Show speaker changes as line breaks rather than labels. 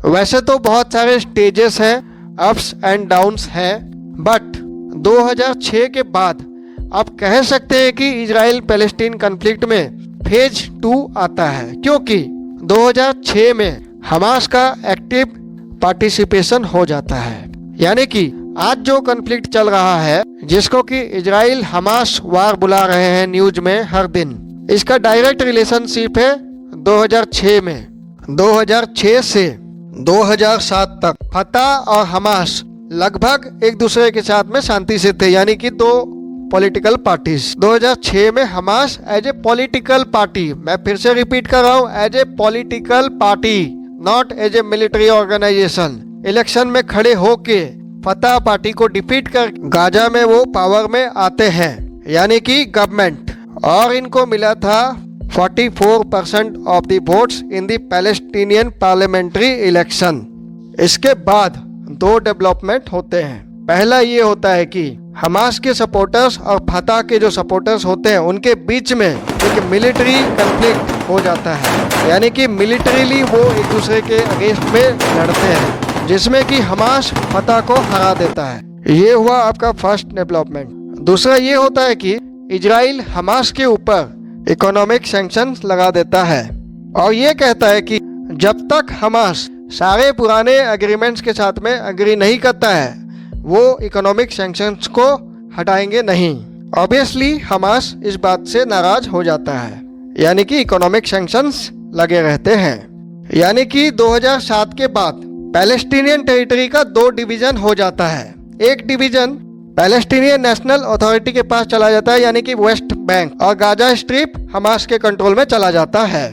वैसे तो बहुत सारे स्टेजेस हैं, अप्स एंड डाउन्स हैं, बट 2006 के बाद आप कह सकते हैं कि इजराइल पैलेस्टीन कॉन्फ्लिक्ट में फेज 2 आता है, क्योंकि 2006 में हमास का एक्टिव पार्टिसिपेशन हो जाता है। यानी कि आज जो कॉन्फ्लिक्ट चल रहा है, जिसको कि इजराइल हमास वार बुला रहे हैं न्यूज में हर दिन, इसका डायरेक्ट रिलेशनशिप है 2006 में। 2006 से 2007 तक फतह और हमास लगभग एक दूसरे के साथ में शांति से थे, यानी कि दो पॉलिटिकल पार्टीज। 2006 में Hamas as a political party, मैं फिर से रिपीट कर रहा हूँ, as a political party, not as a military organisation, election में खड़े होके फतह पार्टी को डिफीट कर गाजा में वो पावर में आते हैं, यानी कि गवर्नमेंट, और इनको मिला था 44% of the votes in the Palestinian parliamentary election. इसके बाद दो डेवलपमेंट होते हैं। पहला ये होता है कि हमास के सपोर्टर्स और फतह के जो सपोर्टर्स होते हैं उनके बीच में एक मिलिट्री कॉन्फ्लिक्ट हो जाता है, यानी कि मिलिट्रीली वो एक दूसरे के अगेंस्ट में लड़ते हैं, जिसमें कि हमास फतह को हरा देता है। ये हुआ आपका फर्स्ट डेवलपमेंट। दूसरा ये होता है कि इजराइल हमास के ऊपर इकोनॉमिक सैंक्शंस लगा देता है और ये कहता है कि जब तक हमास सारे पुराने एग्रीमेंट्स के साथ में एग्री नहीं करता है, वो इकोनॉमिक सैंक्शंस को हटाएंगे नहीं। ऑब्वियसली हमास इस बात से नाराज हो जाता है, यानी कि इकोनॉमिक सैंक्शंस लगे रहते हैं। यानी कि 2007 के बाद पैलेस्टीनियन टेरिटरी का दो डिवीजन हो जाता है। एक डिवीजन पैलेस्टीनियन नेशनल अथॉरिटी के पास चला जाता है, यानी कि वेस्ट बैंक, और गाजा स्ट्रिप हमास के कंट्रोल में चला जाता है।